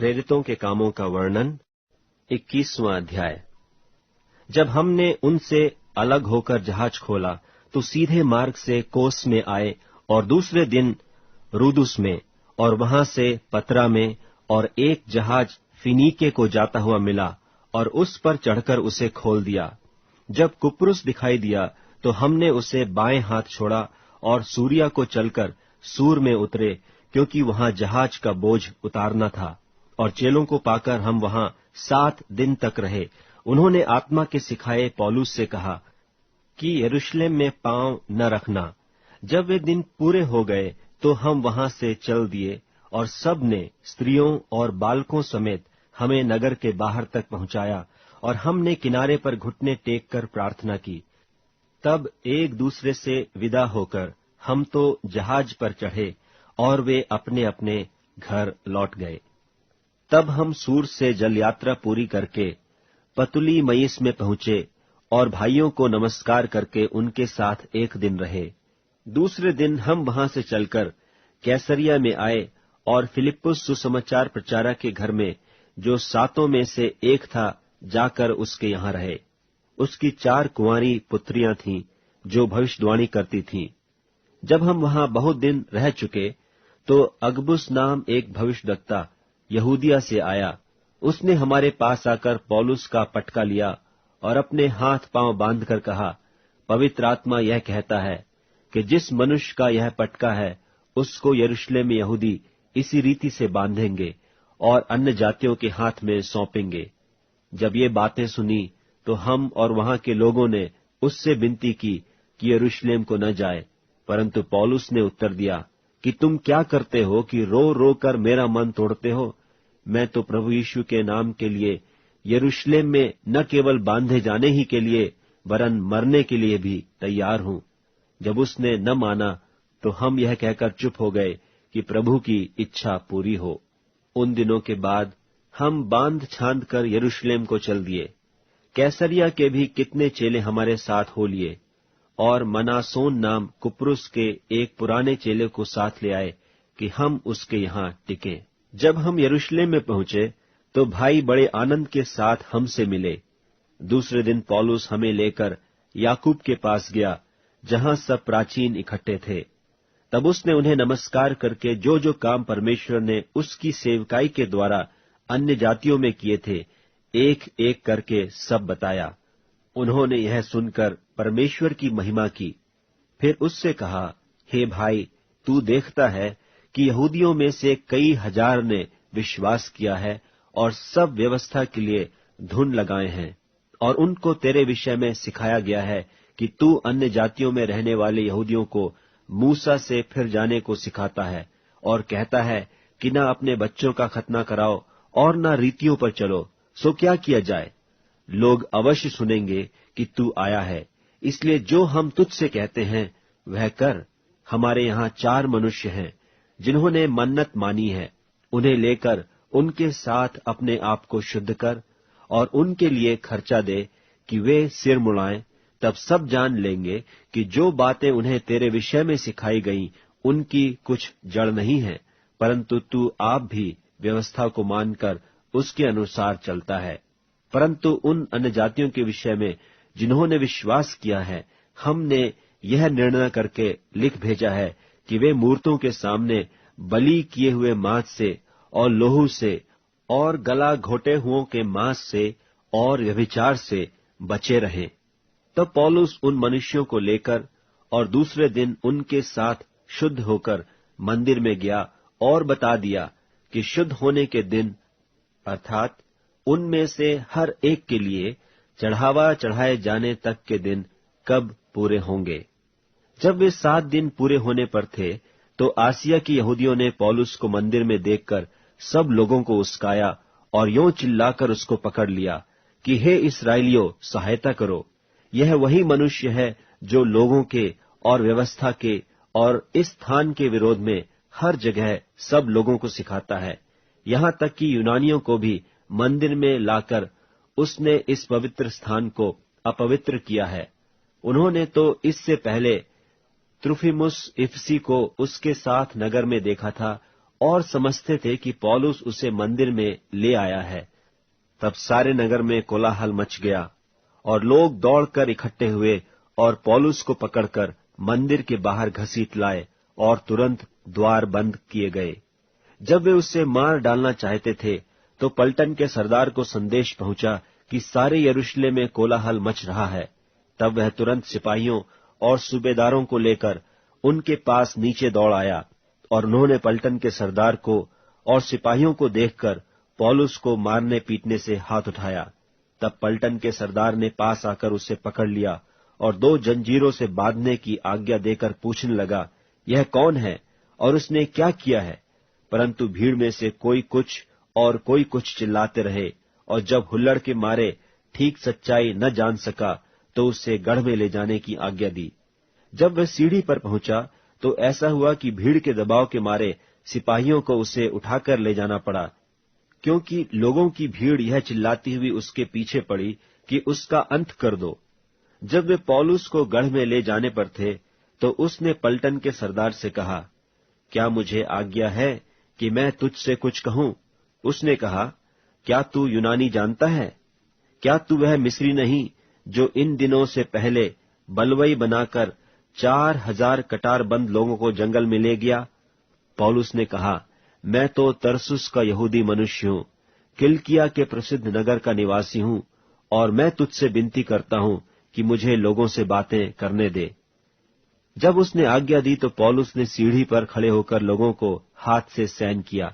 प्रेरितों के कामों का वर्णन 21वां अध्याय। जब हमने उनसे अलग होकर जहाज खोला तो सीधे मार्ग से कोस में आए और दूसरे दिन रूदुस में और वहां से पतरा में, और एक जहाज फिनीके को जाता हुआ मिला और उस पर चढ़कर उसे खोल दिया। जब कुप्रुस दिखाई दिया तो हमने उसे बाएं हाथ छोड़ा और सूरिया को चलकर सूर में उतरे, क्योंकि वहां जहाज का बोझ उतारना था। और चेलों को पाकर हम वहां 7 दिन तक रहे। उन्होंने आत्मा के सिखाए पौलुस से कहा कि यरूशलेम में पांव न रखना। जब वे दिन पूरे हो गए तो हम वहां से चल दिए, और सब ने स्त्रियों और बालकों समेत हमें नगर के बाहर तक पहुंचाया, और हमने किनारे पर घुटने टेक कर प्रार्थना की। तब एक दूसरे से विदा होकर हम तो जहाज पर चढ़े और वे अपने अपने घर लौट गए। तब हम सूर से जल यात्रा पूरी करके पतुली मयीस में पहुंचे और भाइयों को नमस्कार करके उनके साथ एक दिन रहे। दूसरे दिन हम वहां से चलकर कैसरिया में आए और फिलिप्पुस सुसमाचार प्रचारक के घर में, जो 7 में से एक था, जाकर उसके यहाँ रहे। उसकी 4 कुंवारी पुत्रियां थीं जो भविष्यवाणी करती थीं। जब हम वहां बहुत दिन रह चुके तो अगबुस नाम एक भविष्यद्वक्ता यहूदिया से आया। उसने हमारे पास आकर पौलुस का पटका लिया और अपने हाथ पांव बांधकर कहा, पवित्र आत्मा यह कहता है कि जिस मनुष्य का यह पटका है उसको यरूशलेम में यहूदी इसी रीति से बांधेंगे और अन्य जातियों के हाथ में सौंपेंगे। जब ये बातें सुनी तो हम और वहां के लोगों ने उससे विनती की कि यरूशलेम को न जाए, परंतु पौलुस ने उत्तर दिया कि तुम क्या करते हो कि रो रो कर मेरा मन तोड़ते हो। मैं तो प्रभु यीशु के नाम के लिए यरूशलेम में न केवल बांधे जाने ही के लिए वरन मरने के लिए भी तैयार हूं। जब उसने न माना तो हम यह कहकर चुप हो गए कि प्रभु की इच्छा पूरी हो। उन दिनों के बाद हम बांध छांद कर यरूशलेम को चल दिए। कैसरिया के भी कितने चेले हमारे साथ हो लिए, और मनासोन नाम कुप्रुस के एक पुराने चेले को साथ ले आए कि हम उसके यहाँ टिके। जब हम यरूशलेम में पहुंचे तो भाई बड़े आनंद के साथ हमसे मिले। दूसरे दिन पौलुस हमें लेकर याकूब के पास गया, जहां सब प्राचीन इकट्ठे थे। तब उसने उन्हें नमस्कार करके जो जो काम परमेश्वर ने उसकी सेवकाई के द्वारा अन्य जातियों में किए थे, एक एक करके सब बताया। उन्होंने यह सुनकर परमेश्वर की महिमा की। फिर उससे कहा, हे भाई, तू देखता है कि यहूदियों में से कई हजार ने विश्वास किया है और सब व्यवस्था के लिए धुन लगाए हैं, और उनको तेरे विषय में सिखाया गया है कि तू अन्य जातियों में रहने वाले यहूदियों को मूसा से फिर जाने को सिखाता है, और कहता है कि न अपने बच्चों का खतना कराओ और न रीतियों पर चलो। सो क्या किया जाए? लोग अवश्य सुनेंगे कि तू आया है, इसलिए जो हम तुझसे कहते हैं वह कर। हमारे यहाँ 4 मनुष्य हैं जिन्होंने मन्नत मानी है। उन्हें लेकर उनके साथ अपने आप को शुद्ध कर और उनके लिए खर्चा दे कि वे सिर मुड़ाएं। तब सब जान लेंगे कि जो बातें उन्हें तेरे विषय में सिखाई गईं उनकी कुछ जड़ नहीं है, परंतु तू आप भी व्यवस्था को मानकर उसके अनुसार चलता है। परंतु उन अन्य जातियों के विषय में जिन्होंने विश्वास किया है, हमने यह निर्णय करके लिख भेजा है कि वे मूर्तों के सामने बलि किए हुए मांस से और लोहू से और गला घोटे हुओं के मांस से और व्यभिचार से बचे रहें। तब पौलुस उन मनुष्यों को लेकर और दूसरे दिन उनके साथ शुद्ध होकर मंदिर में गया और बता दिया कि शुद्ध होने के दिन, अर्थात उनमें से हर एक के लिए चढ़ावा चढ़ाए जाने तक के दिन कब पूरे होंगे। जब वे 7 दिन पूरे होने पर थे तो आसिया की यहूदियों ने पौलुस को मंदिर में देखकर सब लोगों को उस्काया और यों चिल्लाकर उसको पकड़ लिया कि हे इस्राएलियों, सहायता करो। यह वही मनुष्य है जो लोगों के और व्यवस्था के और इस स्थान के विरोध में हर जगह सब लोगों को सिखाता है। यहाँ तक कि यूनानियों को भी मंदिर में लाकर उसने इस पवित्र स्थान को अपवित्र किया है। उन्होंने तो इससे पहले त्रुफिमुस इफिसी को उसके साथ नगर में देखा था और समझते थे कि पौलुस उसे मंदिर में ले आया है। तब सारे नगर में कोलाहल मच गया और लोग दौड़कर इकट्ठे हुए और पौलुस को पकड़कर मंदिर के बाहर घसीट लाए और तुरंत द्वार बंद किए गए। जब वे उसे मार डालना चाहते थे तो पलटन के सरदार को संदेश पहुंचा कि सारे यरूशलेम में कोलाहल मच रहा है। तब वह तुरंत सिपाहियों और सूबेदारों को लेकर उनके पास नीचे दौड़ आया और उन्होंने पलटन के सरदार को और सिपाहियों को देखकर पौलुस को मारने पीटने से हाथ उठाया। तब पलटन के सरदार ने पास आकर उसे पकड़ लिया और 2 जंजीरों से बांधने की आज्ञा देकर पूछने लगा, यह कौन है और उसने क्या किया है? परंतु भीड़ में से कोई कुछ और कोई कुछ चिल्लाते रहे, और जब हुल्लड़ के मारे ठीक सच्चाई न जान सका तो उसे गढ़ में ले जाने की आज्ञा दी। जब वह सीढ़ी पर पहुंचा तो ऐसा हुआ कि भीड़ के दबाव के मारे सिपाहियों को उसे उठाकर ले जाना पड़ा, क्योंकि लोगों की भीड़ यह चिल्लाती हुई उसके पीछे पड़ी कि उसका अंत कर दो। जब वे पौलुस को गढ़ में ले जाने पर थे तो उसने पलटन के सरदार से कहा, क्या मुझे आज्ञा है कि मैं तुझसे कुछ कहूं? उसने कहा, क्या तू यूनानी जानता है? क्या तू वह मिस्री नहीं जो इन दिनों से पहले बलवई बनाकर 4000 कटारबंद लोगों को जंगल में ले गया? पौलुस ने कहा, मैं तो तरसुस का यहूदी मनुष्य हूं, किलिकिया के प्रसिद्ध नगर का निवासी हूं, और मैं तुझसे विनती करता हूं कि मुझे लोगों से बातें करने दे। जब उसने आज्ञा दी तो पौलुस ने सीढ़ी पर खड़े होकर लोगों को हाथ से सैन किया।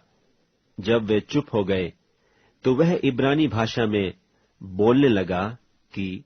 जब वे चुप हो गए तो वह इब्रानी भाषा में बोलने लगा कि